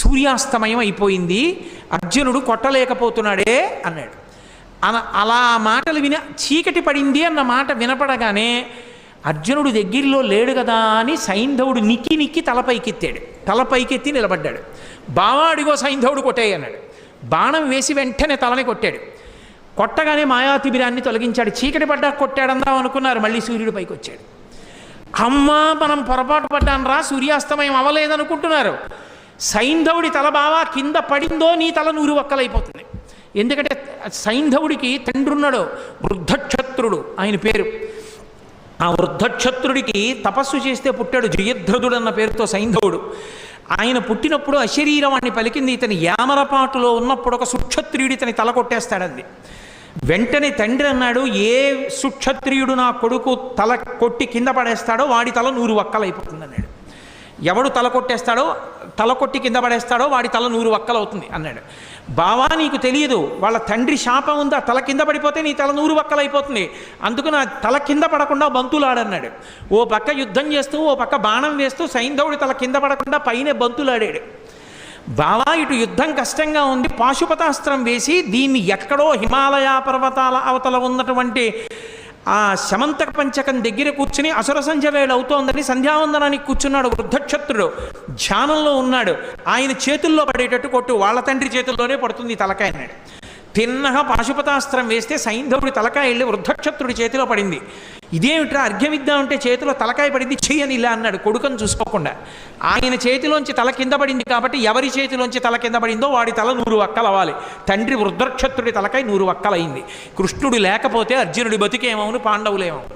సూర్యాస్తమయం అయిపోయింది, అర్జునుడు కొట్టలేకపోతున్నాడే అన్నాడు. అలా ఆ మాటలు చీకటి పడింది అన్న మాట వినపడగానే అర్జునుడు దగ్గరలో లేడు కదా అని సైంధవుడు నిక్కి నిక్కి తలపైకెత్తాడు. తలపైకెత్తి నిలబడ్డాడు. బావా అడిగో సైంధవుడు కొట్టేయి అన్నాడు. బాణం వేసి వెంటనే తలని కొట్టాడు. కొట్టగానే మాయాతిబిరాన్ని తొలగించాడు. చీకటి పడ్డా కొట్టాడందాం అనుకున్నారు, మళ్ళీ సూర్యుడు పైకి వచ్చాడు. అమ్మా మనం పొరపాటు పడ్డాను రా, సూర్యాస్తమయం అవ్వలేదనుకుంటున్నారు. సైంధవుడి తల బావా కింద పడిందో నీ తల 100 వక్కలైపోతుంది. ఎందుకంటే సైంధవుడికి తండ్రి ఉన్నాడు, వృద్ధక్షత్రుడు ఆయన పేరు. ఆ వృద్ధక్షత్రుడికి తపస్సు చేస్తే పుట్టాడు, జయద్రథుడు అన్న పేరుతో సైంధవుడు. ఆయన పుట్టినప్పుడు అశరీరవాణ్ణి పలికింది. ఇతని యామరపాటులో ఉన్నప్పుడు ఒక సుక్షత్రియుడు ఇతని తల కొట్టేస్తాడంది. వెంటనే తండ్రి అన్నాడు, ఏ సుక్షత్రియుడు నా కొడుకు తల కొట్టి కింద పడేస్తాడో వాడి తల 100 వక్కలైపోతుంది అన్నాడు. ఎవడు తల కొట్టేస్తాడో, తల కొట్టి కింద పడేస్తాడో వాడి తల 100 వక్కలవుతుంది అన్నాడు. బావా నీకు తెలియదు, వాళ్ళ తండ్రి శాపం ఉందా, తల కింద పడిపోతే నీ తల 100 వక్కలైపోతుంది, అందుకు నా తల కింద పడకుండా బంతులాడన్నాడు. ఓ పక్క యుద్ధం చేస్తూ ఓ పక్క బాణం వేస్తూ సైంధవుడి తల కింద పడకుండా పైనే బంతులాడాడు. బావా ఇటు యుద్ధం కష్టంగా ఉంది, పాశుపతాస్త్రం వేసి దీన్ని ఎక్కడో హిమాలయ పర్వతాల అవతల ఉన్నటువంటి ఆ శమంతక పంచకం దగ్గర కూర్చుని అసుర సంధ్య వేళ అవుతోందని సంధ్యావందనానికి కూర్చున్నాడు వృద్ధక్షత్రుడు. ధ్యానంలో ఉన్నాడు. ఆయన చేతుల్లో పడేటట్టు కొట్టు, వాళ్ళ తండ్రి చేతుల్లోనే పడుతుంది తలకాయ అన్నాడు. తిన్నగా పాశుపతాస్త్రం వేస్తే సైంధవుడి తలకాయ వెళ్ళి వృద్ధక్షత్రుడి చేతిలో పడింది. ఇదేమిట్రా అర్ఘ్యమిద్దామంటే చేతిలో తలకాయ పడింది, చెయ్యని ఇలా అన్నాడు కొడుకుని చూసుకోకుండా. ఆయన చేతిలోంచి తల కింద పడింది కాబట్టి ఎవరి చేతిలోంచి తల కింద పడిందో వాడి తల 100 వక్కలు అవ్వాలి. తండ్రి వృద్ధక్షత్రుడి తలకాయ 100 వక్కలైంది. కృష్ణుడు లేకపోతే అర్జునుడి బతికేమవును, పాండవులేమవును.